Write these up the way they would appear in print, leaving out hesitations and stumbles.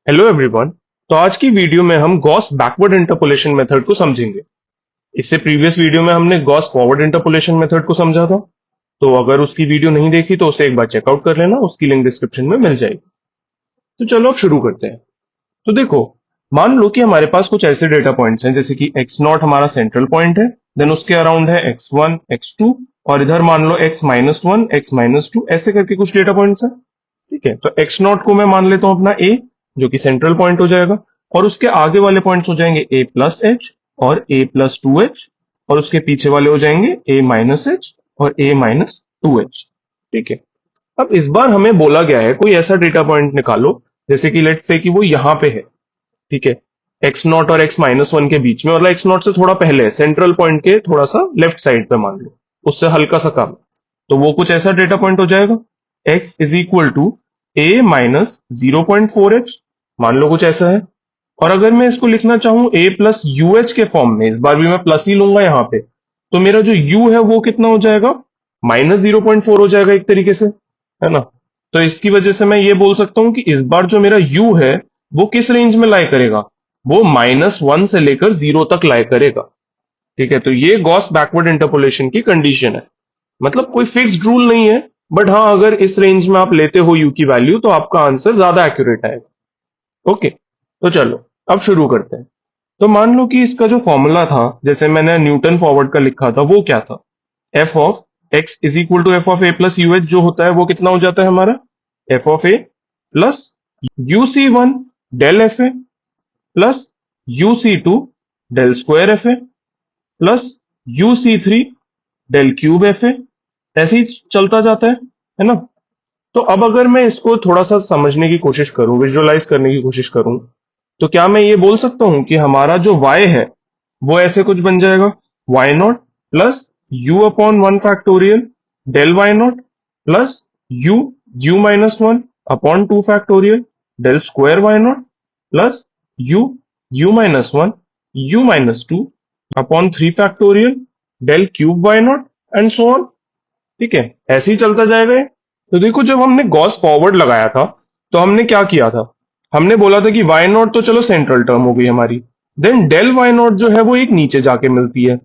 Hello everyone. तो आज की वीडियो में हम गॉस बैकवर्ड इंटरपोलेशन मेथड को समझेंगे। इससे प्रीवियस वीडियो में हमने गॉस फॉरवर्ड इंटरपोलेशन मेथड को समझा था। तो अगर उसकी वीडियो नहीं देखी तो उसे एक बार चेकआउट कर लेना, उसकी लिंक डिस्क्रिप्शन में मिल जाएगी। तो चलो अब शुरू करते हैं। तो देखो, मान लो कि हमारे पास कुछ ऐसे डेटा पॉइंट्स हैं जैसे कि एक्स नॉट हमारा सेंट्रल पॉइंट है, देन उसके अराउंड है एक्स वन एक्स टू, और इधर मान लो x minus one x minus two, ऐसे करके कुछ डेटा पॉइंट्स हैं। ठीक है, तो एक्स नॉट को मैं मान लेता हूं अपना ए, जो कि सेंट्रल पॉइंट हो जाएगा, और उसके आगे वाले पॉइंट्स हो जाएंगे ए प्लस एच और ए प्लस टू एच, और उसके पीछे वाले हो जाएंगे ए माइनस एच और ए माइनस टू एच। ठीक है, अब इस बार हमें बोला गया है कोई ऐसा डेटा पॉइंट निकालो जैसे कि लेट्स से कि वो यहां पे है। ठीक है, एक्स नॉट और एक्स माइनस वन के बीच में, मतलब एक्स नॉट से थोड़ा पहले है, सेंट्रल पॉइंट के थोड़ा सा लेफ्ट साइड पे मान लो, उससे हल्का सा कम। तो वो कुछ ऐसा डेटा पॉइंट हो जाएगा, x is equal to a minus 0.4 h, मान लो कुछ ऐसा है। और अगर मैं इसको लिखना चाहूं ए प्लस यू एच के फॉर्म में, इस बार भी मैं प्लस ही लूंगा यहां पे, तो मेरा जो यू है वो कितना हो जाएगा, -0.4 हो जाएगा एक तरीके से, है ना। तो इसकी वजह से मैं ये बोल सकता हूं कि इस बार जो मेरा यू है वो किस रेंज में लाई करेगा, वो -1 से लेकर 0 तक लाई करेगा। ठीक है, तो ये गॉस बैकवर्ड इंटरपोलेशन की कंडीशन है। मतलब कोई फिक्स्ड रूल नहीं है, बट हाँ, अगर इस रेंज में आप लेते हो यू की वैल्यू तो आपका आंसर ज्यादा एक्यूरेट आएगा। ओके, तो चलो अब शुरू करते हैं। तो मान लो कि इसका जो फॉर्मूला था, जैसे मैंने न्यूटन फॉरवर्ड का लिखा था, वो क्या था, f of x is equal to f of a plus u h, जो होता है वो कितना हो जाता है हमारा, f of a plus u c one del f a plus u c two del square f a plus u c three del cube f a, ऐसे ही चलता जाता है ना। तो अब अगर मैं इसको थोड़ा सा समझने की कोशिश करूं, विजुअलाइज करने की कोशिश करूं, तो क्या मैं ये बोल सकता हूं कि हमारा जो y है वो ऐसे कुछ बन जाएगा, y naught plus u upon one factorial del y naught plus u u minus one upon two factorial del square y naught plus u u minus one u minus two upon three factorial del cube y naught and so on. ठीक है, ऐसे ही चलता जाएगा ये। तो देखो, जब हमने गॉस फॉरवर्ड लगाया था तो हमने क्या किया था, हमने बोला था कि वाई नॉट तो चलो सेंट्रल टर्म हो गई हमारी, देन डेल वाई नॉट जो है वो एक नीचे जाके मिलती है।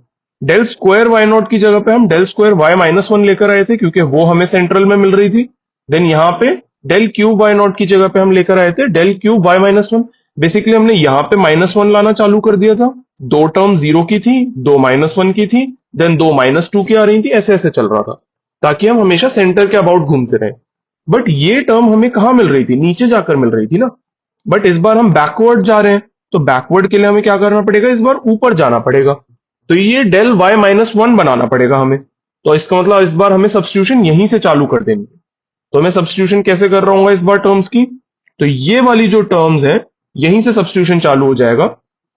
डेल स्क्वायर वाई नॉट की जगह पे हम del square y minus one लेकर आए थे, क्योंकि वो हमें सेंट्रल में मिल रही थी। देन यहाँ पे डेल क्यूब वाई नॉट की जगह पे हम लेकर आए थे del cube y minus one. Basically हमने यहाँ पे -1 लाना चालू कर दिया था, दो टर्म जीरो की थी, दो -1 की थी, देन दो -2 की आ रही थी, ऐसे ऐसे चल रहा था, ताकि हम हमेशा सेंटर के अबाउट घूमते रहे। बट ये टर्म हमें कहां मिल रही थी, नीचे जाकर मिल रही थी ना। बट इस बार हम बैकवर्ड जा रहे हैं, तो बैकवर्ड के लिए हमें क्या करना पड़ेगा, इस बार ऊपर जाना पड़ेगा। तो ये डेल वाई माइनस वन बनाना पड़ेगा हमें। तो इसका मतलब इस बार हमें सब्स्टिट्यूशन यहीं से चालू कर देनी है। तो मैं सब्स्टिट्यूशन कैसे कर रहा हूँ इस बार टर्म्स की, तो ये वाली जो टर्म्स है यहीं से सब्स्टिट्यूशन चालू हो जाएगा,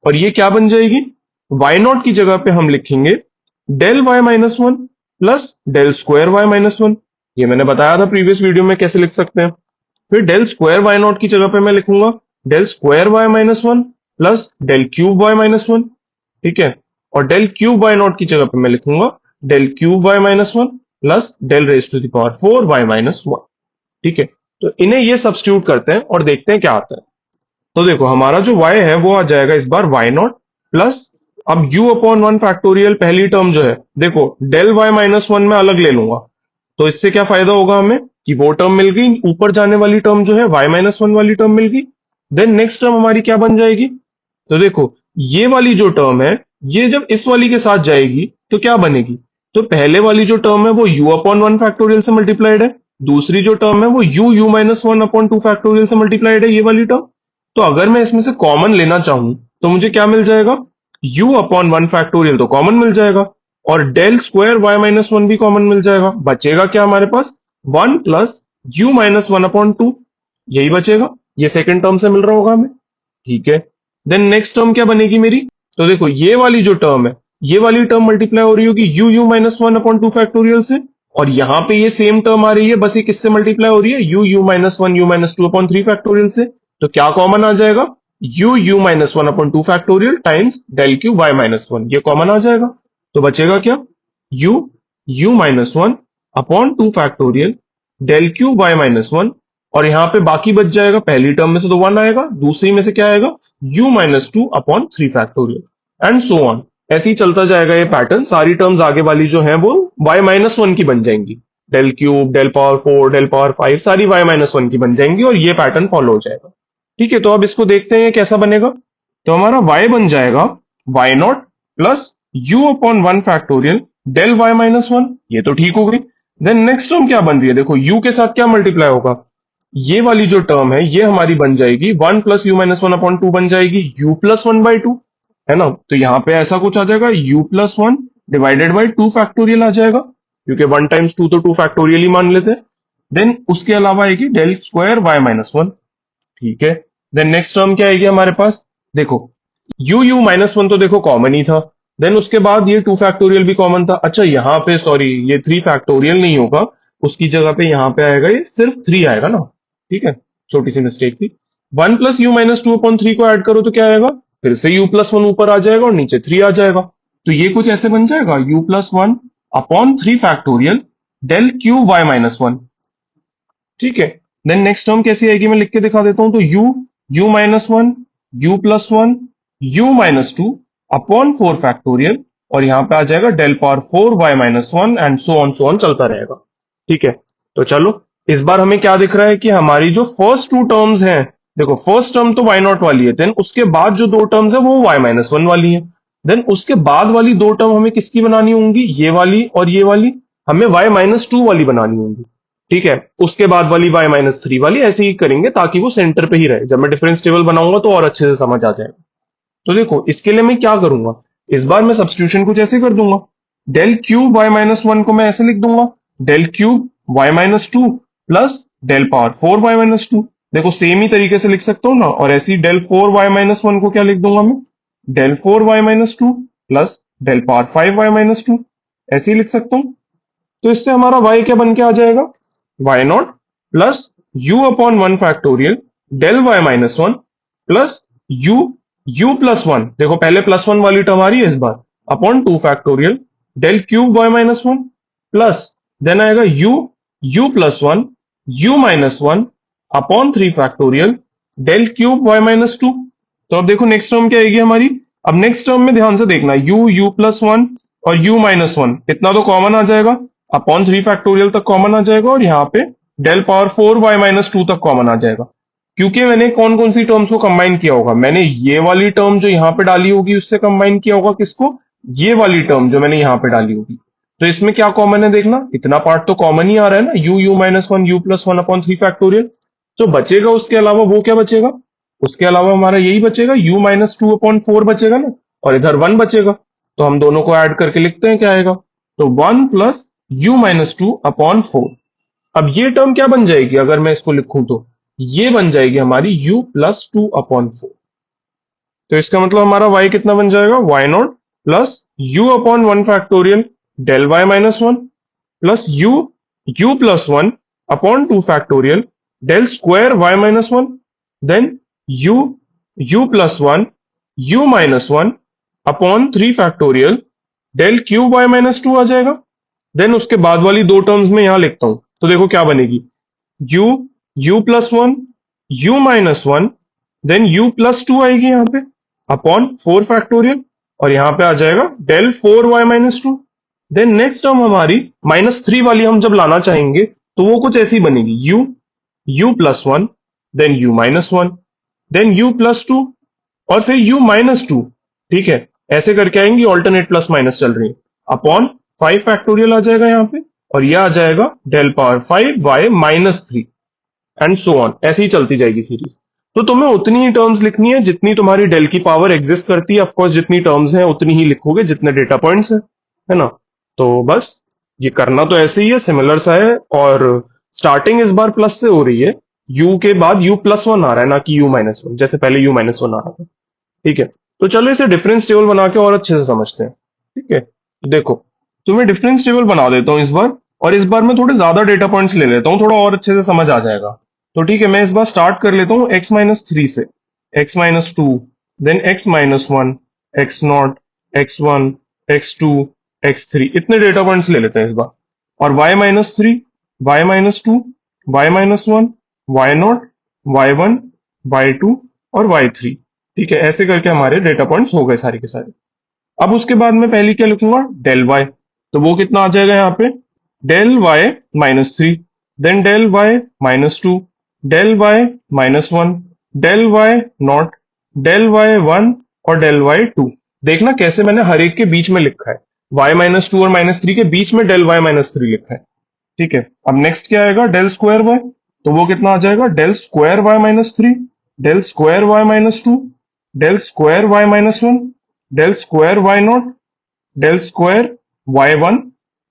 और ये क्या बन जाएगी, वाई नॉट की जगह पे हम लिखेंगे del y minus one plus del square y minus one. ये मैंने बताया था प्रीवियस वीडियो में कैसे लिख सकते हैं। फिर डेल स्क्वायर वाई नॉट की जगह पे मैं लिखूंगा del square y minus one plus del cube y minus one. ठीक है, और डेल क्यूब वाई नॉट की जगह पे मैं लिखूंगा del cube y minus one plus del raise to the power four y minus one. ठीक है, तो इन्हें ये सब्स्टिट्यूट करते हैं और देखते हैं क्या आता है। तो देखो, हमारा जो y है वो आ जाएगा इस बार y नॉट प्लस, अब u अपॉन वन फैक्टोरियल पहली टर्म जो है, देखो डेल y माइनस वन में अलग ले लूंगा, तो इससे क्या फायदा होगा हमें कि वो टर्म मिल गई, ऊपर जाने वाली टर्म जो है y माइनस वन वाली टर्म मिल गई। देन नेक्स्ट टर्म हमारी क्या बन जाएगी, तो देखो ये वाली जो टर्म है, ये जब इस वाली के साथ जाएगी तो क्या बनेगी, तो पहले वाली जो टर्म है वो u अपॉन वन फैक्टोरियल से मल्टीप्लाइड है, दूसरी जो टर्म है वो u u minus one upon two factorial से मल्टीप्लाइड है, ये वाली टर्म। तो अगर मैं इसमें से कॉमन लेना चाहूं तो मुझे क्या मिल जाएगा, u अपॉन वन फैक्टोरियल तो कॉमन मिल जाएगा, और del square y minus one भी कॉमन मिल जाएगा। बचेगा क्या हमारे पास, one plus u minus one upon two, यही बचेगा, ये सेकंड टर्म से मिल रहा होगा हमें। ठीक है, देन नेक्स्ट टर्म क्या बनेगी मेरी, तो देखो ये वाली जो टर्म है, ये वाली टर्म मल्टीप्लाई हो रही होगी you u minus one upon two factorial से, और यहां पे ये सेम टर्म आ रही है, बस ये किससे मल्टीप्लाई हो रही है, u u minus one u minus two upon three factorial से। तो क्या कॉमन आ जाएगा, u u minus one upon two factorial times del cube y minus one, ये कॉमन आ जाएगा। तो बचेगा क्या, u u minus one upon two factorial del cube y minus one और यहाँ पे बाकी बच जाएगा, पहली टर्म में से तो 1 आएगा, दूसरी में से क्या आएगा, u minus two upon 3 factorial and so on. ऐसे ही चलता जाएगा ये पैटर्न, सारी टर्म्स आगे वाली जो है वो y माइनस वन की बन जाएंगी, del cube, del power 4, del power 5 सारी y माइनस वन की बन जाएंगी और ये पैटर्न फॉलो हो जाएगा। ठीक है, तो अब इसको देखते हैं ये कैसा बनेगा। तो हमारा y बन जाएगा y naught plus u upon 1 factorial del y minus one, ये तो ठीक हो गई। देन नेक्स्ट टर्म क्या बन रही है, देखो u के साथ क्या मल्टीप्लाई होगा, ये वाली जो टर्म है ये हमारी बन जाएगी 1 plus u minus one upon to बन जाएगी u plus one by two, है ना। तो यहाँ पे ऐसा कुछ आ जाएगा u plus one divided by two factorial आ जाएगा, क्योंकि 1 टाइम्स 2 तो 2 फैक्टोरियल ही मान लेते हैं। देन उसके अलावा आएगी del square y minus one. ठीक है, देन नेक्स्ट टर्म क्या आएगी हमारे पास, देखो u माइनस वन तो देखो कॉमन ही था, देन उसके बाद ये 2 फैक्टोरियल भी कॉमन था। अच्छा यहाँ पे सॉरी ये 3 फैक्टोरियल नहीं होगा, उसकी जगह पे यहाँ पे आएगा ये सिर्फ 3 आएगा ना। ठीक है, छोटी सी मिस्टेक थी। 1 plus u minus two upon three को ऐड करो तो क्या आएगा, फिर से u प्लस वन ऊपर आ जाएगा और नीचे 3 आ जाएगा। तो ये कुछ ऐसे बन जाएगा u plus one upon 3 factorial del cube y minus one. ठीक है, देन नेक्स्ट टर्म कैसी आएगी मैं लिख के दिखा देता हूं। तो u minus one, u plus one, u minus two upon 4 factorial और यहां पे आ जाएगा del power 4 y minus one and so on चलता रहेगा। ठीक है, तो चलो इस बार हमें क्या दिख रहा है कि हमारी जो फर्स्ट टू टर्म्स हैं, देखो फर्स्ट टर्म तो y नॉट वाली है, देन उसके बाद जो दो टर्म्स है वो y माइनस वन वाली है, देन उसके बाद वाली दो टर्म हमें किसकी बनानी होंगी, ये वाली और ये वाली हमें y माइनस टू वाली बनानी होंगी। ठीक है, उसके बाद वाली y माइनस थ्री वाली, ऐसे ही करेंगे ताकि वो सेंटर पे ही रहे, जब मैं डिफरेंस टेबल बनाऊंगा तो और अच्छे से समझ आ जाएगा। तो देखो इसके लिए मैं क्या करूंगा, इस बार मैं सब्स्टिट्यूशन कुछ ऐसे कर दूंगा, del cube y minus one को मैं ऐसे लिख दूंगा, del cube y minus two plus del power 4 y minus two. देखो सेम ही तरीके से लिख सकता हूं ना, और ऐसी डेल 4 y माइनस वन को क्या लिख दूंगा मैं, del 4 y minus two plus del power 5 y minus two, ऐसे ही लिख सकता हूं। तो इससे हमारा y क्या बन के आ जाएगा, y naught plus u upon one factorial del y minus one plus u plus one, देखो पहले प्लस वन वाली टर्म आ रही है इस बार, upon two factorial del cube y minus one plus then आएगा u plus one u minus one upon three factorial del cube y minus two. तो अब देखो नेक्स्ट टर्म क्या आएगी हमारी, अब नेक्स्ट टर्म में ध्यान से देखना, u प्लस वन और u माइनस वन इतना तो कॉमन आ जाएगा, अपॉन थ्री फैक्टोरियल तक कॉमन आ जाएगा और यहाँ पे del power 4 y minus two तक कॉमन आ जाएगा। क्योंकि मैंने कौन कौन सी टर्म्स को कंबाइन किया होगा, मैंने ये वाली टर्म जो यहाँ पे डाली होगी उससे कंबाइन किया होगा किसको, ये वाली टर्म जो मैंने यहाँ पे डाली होगी। तो इसमें क्या कॉमन है देखना, इतना पार्ट तो कॉमन ही आ रहा है ना, u minus one u plus one upon three factorial. जो बचेगा उसके अलावा वो क्या बचेगा, उसके अलावा हमारा यही बचेगा u minus two upon four बचेगा ना, और इधर वन बचेगा। तो हम दोनों को ऐड करके लिखते हैं क्या आएगा, तो one plus u minus two upon four. अब ये टर्म क्या बन जाएगी अगर मैं इसको लिखूं तो, ये बन जाएगी हमारी u plus two upon four. तो इसका मतलब हमारा y कितना बन जाएगा, y naught plus u upon one factorial del y minus one plus u plus one upon two factorial del square y minus one, then u plus one u minus one upon three factorial del cube y minus two आ जाएगा। Then उसके बाद वाली दो terms में यहां लिखता हूं, तो देखो क्या बनेगी, u plus one u minus one then u plus two आएगी यहाँ पे अपॉन फोर फैक्टोरियल और यहाँ पे आ जाएगा del 4 y minus two. Then next term हमारी माइनस थ्री वाली हम जब लाना चाहेंगे तो वो कुछ ऐसी बनेगी, u plus one then u minus one then u plus two और फिर u माइनस टू। ठीक है, ऐसे करके आएंगी, ऑल्टरनेट प्लस माइनस चल रही है, अपॉन फाइव फैक्टोरियल आ जाएगा यहाँ पे और यह आ जाएगा del power 5 y minus three and so on, ऐसे ही चलती जाएगी सीरीज। तो तुम्हें उतनी ही टर्म्स लिखनी है जितनी तुम्हारी डेल की पावर एग्जिस्ट करती है, ऑफकोर्स जितनी टर्म्स हैं उतनी ही लिखोगे जितने डेटा पॉइंट्स है ना। तो बस ये करना तो ऐसे ही है, सिमिलर सा है, और स्टार्टिंग इस बार प्लस से हो रही है, u के बाद u प्लस वन आ रहा है ना कि u माइनस वन, जैसे पहले u माइनस वन आ रहा था। ठीक है, तो चलो इसे डिफरेंस टेबल बना के और अच्छे से समझते हैं। ठीक है, तो देखो तुम्हें डिफरेंस टेबल बना देता हूं इस बार, और इस बार मैं थोड़े ज्यादा डेटा पॉइंट्स ले लेता हूं, थोड़ा और अच्छे से समझ आ जाएगा। तो ठीक है, मैं इस बार स्टार्ट कर लेता हूं x माइनस थ्री से, x minus two then x minus one, x naught, x one, x two, x three, इतने डेटा पॉइंट्स ले लेते हैं इस बार। और y minus three, y minus two, y minus one, y0, y1, y2 और y3। ठीक है, ऐसे करके हमारे डेटा पॉइंट्स हो गए सारे के सारे। अब उसके बाद में पहले क्या लिखूंगा, डेल वाई। तो वो कितना आ जाएगा यहाँ पे, del y -3, then del y -2, del y -1, del y naught, del y 1 और डेल वाई 2। देखना कैसे मैंने हर एक के बीच में लिखा है, y -2 और -3 के बीच में डेल वाई -3 लिखा है। ठीक है, अब नेक्स्ट क्या आएगा, डेल स्क्वायर वाई। तो वो कितना आ जाएगा, del square y -3, del square y -2, del square y -1, del square y naught, del square y1।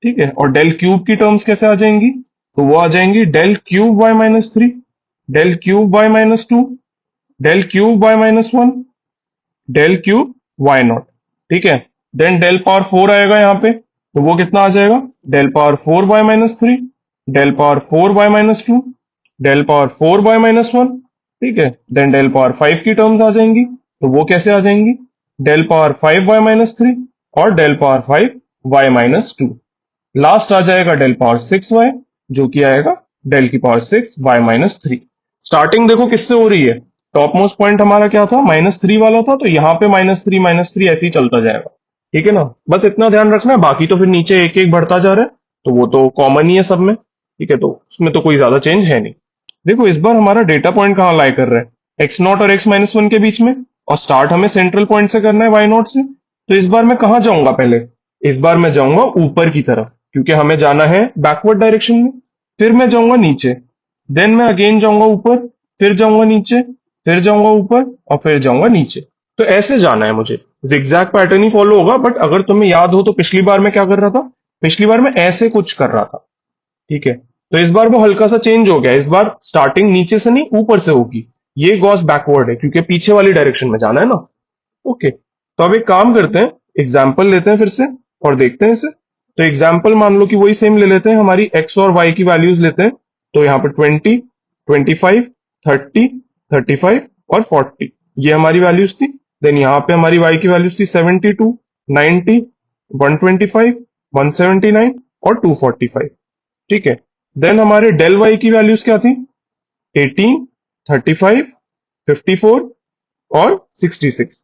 ठीक है, और डेल क्यूब की टर्म्स कैसे आ जाएंगी, तो वो आ जाएंगी del cube y -3, del cube y -2, del cube y -1, del cube y naught. ठीक है, देन डेल पावर 4 आएगा यहाँ पे। तो वो कितना आ जाएगा, del power 4 y -3, del power 4 y -2, del power 4 y -1। ठीक है, देन डेल पावर 5 की टर्म्स आ जाएंगी। तो वो कैसे आ जाएंगी, डेल पावर 5 y -3 और डेल पावर 5 y -2। लास्ट आ जाएगा डेल पावर 6y, जो कि आएगा डेल की पावर 6 y -3। स्टार्टिंग देखो किससे हो रही है, टॉप मोस्ट पॉइंट हमारा क्या था, -3 वाला था, तो यहाँ पे -3 ऐसे ही चलता जाएगा। ठीक है ना, बस इतना ध्यान रखना है, बाकी तो फिर नीचे एक एक बढ़ता जा रहा है, तो वो तो कॉमन ही है सब में। ठीक है, तो उसमें तो कोई ज्यादा चेंज है नहीं। देखो इस बार हमारा डेटा पॉइंट कहाँ लाई कर रहा है, x0 और x-1 के बीच में, और स्टार्ट हमें सेंट्रल पॉइंट से करना है y0 से। तो इस बार मैं कहाँ जाऊंगा, पहले इस बार मैं जाऊंगा ऊपर की तरफ, क्योंकि हमें जाना है बैकवर्ड डायरेक्शन में। फिर मैं जाऊंगा नीचे, देन मैं अगेन जाऊंगा ऊपर, फिर जाऊंगा नीचे, फिर जाऊंगा ऊपर और फिर जाऊंगा नीचे। तो ऐसे जाना है मुझे, जिगजैग पैटर्न ही फॉलो होगा। बट अगर तुम्हें याद हो तो पिछली बार मैं क्या कर रहा था, पिछली बार मैं ऐसे कुछ कर रहा था। ठीक है, तो इस बार वो हल्का सा चेंज हो गया, इस बार स्टार्टिंग नीचे से नहीं ऊपर से होगी। ये गॉस बैकवर्ड है क्योंकि पीछे वाली डायरेक्शन में जाना है ना। ओके, तो अब एक काम करते हैं, एग्जाम्पल लेते हैं फिर से और देखते हैं इसे। तो एग्जाम्पल मान लो कि वही सेम ले लेते हैं, हमारी एक्स और वाई की वैल्यूज लेते हैं। तो यहाँ पे 20, 25, 30, 35 और 40 ये हमारी वैल्यूज थी। देन यहाँ पे हमारी वाई की वैल्यूज थी 72, 90, 125, 179 और 245। ठीक है, देन हमारे डेल वाई की वैल्यूज क्या थी, 18, 35, 54 और 66।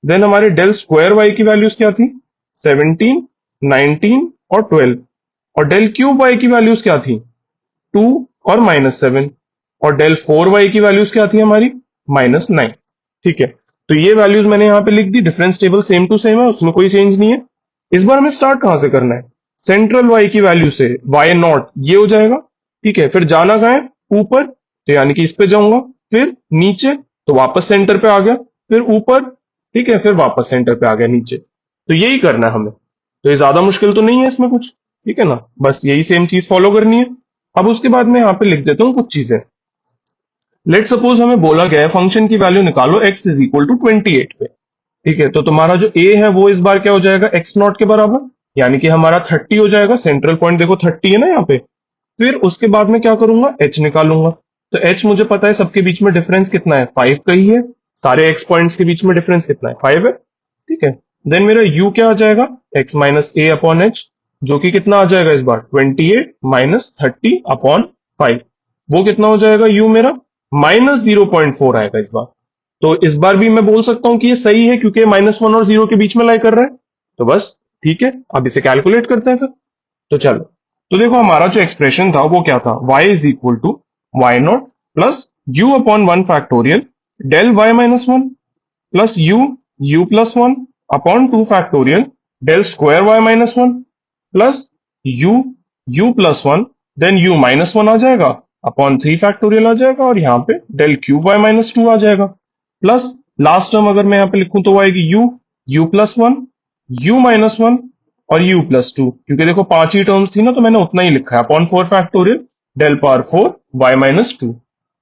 देन हमारे डेल स्क्वायर वाई की वैल्यूज क्या थी, 17, 19 और 12। और डेल क्यूब वाई की वैल्यूज क्या थी, 2 और -7। और डेल 4 वाई की वैल्यूज क्या थी हमारी, -9। ठीक है, तो ये वैल्यूज मैंने यहाँ पे लिख दी, difference table same to same है, उसमें कोई चेंज नहीं है। इस बार हमें स्टार्ट कहां से करना है, सेंट्रल वाई की वैल्यू से, वाई नॉट ये हो जाएगा। ठीक है, फिर जाना कहाँ है, ऊपर, तो यानी कि इस पे जाऊंगा, फिर नीचे तो वापस सेंटर पे आ गया, फिर ऊपर। ठीक है, फिर वापस सेंटर पे आ गया नीचे। तो यही करना है हमें, तो ये ज्यादा मुश्किल तो नहीं है इसमें कुछ। ठीक है ना, बस यही सेम चीज फॉलो करनी है। अब उसके बाद मैं यहाँ पे लिख देता हूँ कुछ चीजें। लेट सपोज हमें बोला गया है फंक्शन की वैल्यू निकालो x इज इक्वल टू 28 पे। ठीक है, तो तुम्हारा जो a है वो इस बार क्या हो जाएगा, x0 के बराबर, यानी कि हमारा 30 हो जाएगा। सेंट्रल पॉइंट देखो 30 है ना यहाँ पे। फिर उसके बाद में क्या करूंगा, h निकालूंगा। तो h मुझे पता है सबके बीच में डिफरेंस कितना है, 5 का ही है। सारे x पॉइंट्स के बीच में डिफरेंस कितना है, 5 है। ठीक है, देन मेरा u क्या आ जाएगा, x माइनस ए अपॉन एच, जो कि कितना आ जाएगा इस बार, 28 माइनस 30 अपॉन 5। वो कितना हो जाएगा u मेरा, -0.4 आएगा इस बार। तो इस बार भी मैं बोल सकता हूं कि ये सही है, क्योंकि -1 और 0 के बीच में लाई कर रहा है। तो बस ठीक है, अब इसे कैलकुलेट करते हैं फिर। तो चलो, तो देखो हमारा जो एक्सप्रेशन था वो क्या था, y is equal to y naught plus u upon 1 factorial del y -1 plus u plus 1 upon 2 factorial del square y -1 plus u plus 1, then u -1 आ जाएगा अपॉन 3 फैक्टोरियल आ जाएगा, और यहाँ पे डेल क्यूब y -2 आ जाएगा। प्लस लास्ट टर्म अगर मैं यहाँ पे लिखूं तो वो आएगी यू प्लस 1, यू -1 और u प्लस 2। क्योंकि देखो 5 ही टर्म्स थी ना, तो मैंने उतना ही लिखा है, upon 4 factorial del power 4 y -2।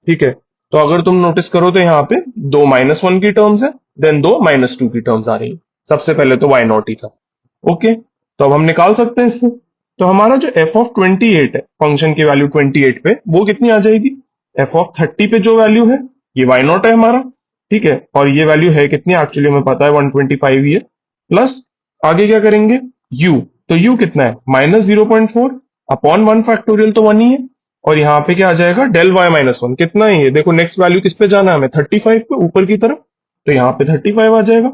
ठीक है, तो अगर तुम नोटिस करो तो यहाँ पे दो -1 की टर्म्स है, देन दो -2 की टर्म्स आ रही है। सबसे पहले तो y नॉट ही था। ओके, तो अब हम निकाल सकते हैं इससे। तो हमारा जो f ऑफ 28 है, फंक्शन की वैल्यू 28 पे, वो कितनी आ जाएगी, f ऑफ 30 पे जो वैल्यू है ये y नॉट है हमारा। ठीक है, और ये वैल्यू है कितनी, एक्चुअली हमें पता है 125 ही है। प्लस आगे क्या करेंगे, u, तो u कितना है, -0.4 अपॉन 1 फैक्टोरियल तो 1 ही है, और यहाँ पे क्या आ जाएगा, डेल वाई माइनस वन। कितना है ये, देखो नेक्स्ट वैल्यू किस पे जाना है हमें, 35 पे ऊपर की तरफ, तो यहाँ पे 35 आ जाएगा।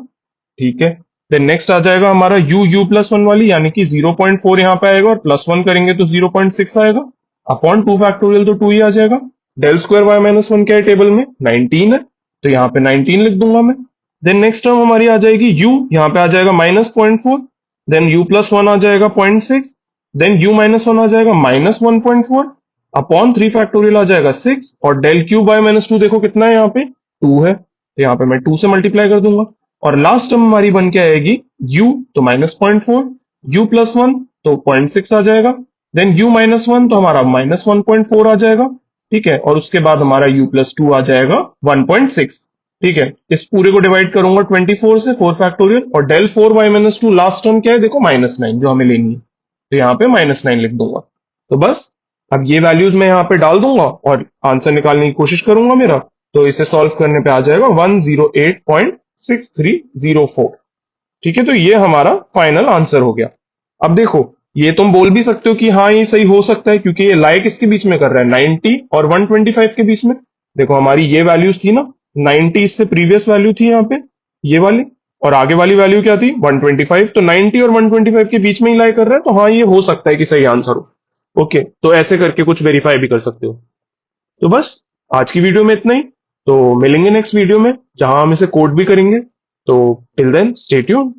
ठीक है, देन नेक्स्ट आ जाएगा हमारा u प्लस वन वाली, यानी कि 0.4 यहाँ पे आएगा और प्लस वन करेंगे तो 0.6 आएगा, अपॉन 2 फैक्टोरियल तो 2 ही आ जाएगा। Del square y minus one क्या है टेबल में, 19 है, तो यहाँ पे 19 लिख दूंगा मैं। देन नेक्स्ट टर्म हमारी आ जाएगी u, यहाँ पे आ जाएगा -0.4, देन u प्लस वन आ जाएगा 0.6, देन u माइनस वन आ जाएगा -1.4, अपॉन 3 फैक्टोरियल आ जाएगा 6, और डेल क्यूब बाय -2 देखो कितना है यहाँ पे, 2 है, तो यहाँ पे मैं 2 से मल्टीप्लाई कर दूंगा। और लास्ट टर्म हमारी बन के आएगी u, तो -0.4, u प्लस वन तो 0.6 आ जाएगा, देन u माइनस वन तो हमारा -1.4 आ जाएगा। ठीक है, और उसके बाद हमारा u प्लस टू आ जाएगा 1.6। ठीक है, इस पूरे को डिवाइड करूंगा 24 से, 4 फैक्टोरियल, और डेल 4y-2 लास्ट टर्म क्या है देखो, -9 जो हमें लेनी है, तो यहाँ पे -9 लिख दूंगा। तो बस अब ये वैल्यूज मैं यहाँ पे डाल दूंगा और आंसर निकालने की कोशिश करूंगा मेरा, तो इसे सॉल्व करने पे आ जाएगा 108.6304। ठीक है, तो ये हमारा फाइनल आंसर हो गया। अब देखो, ये तुम बोल भी सकते हो कि हाँ ये सही हो सकता है, क्योंकि ये लाई किसके बीच में कर रहा है, 90 और 125 के बीच में। देखो हमारी ये वैल्यूज थी ना, 90 इससे प्रीवियस वैल्यू थी यहाँ पे ये वाली, और आगे वाली वैल्यू क्या थी 125, तो 90 और 125 के बीच में ही लाई कर रहा है, तो हाँ ये हो सकता है कि सही आंसर हो। ओके, तो ऐसे करके कुछ वेरीफाई भी कर सकते हो। तो बस आज की वीडियो में इतना ही, तो मिलेंगे नेक्स्ट वीडियो में जहां हम इसे कोड भी करेंगे। तो टिल देन स्टे ट्यून्ड।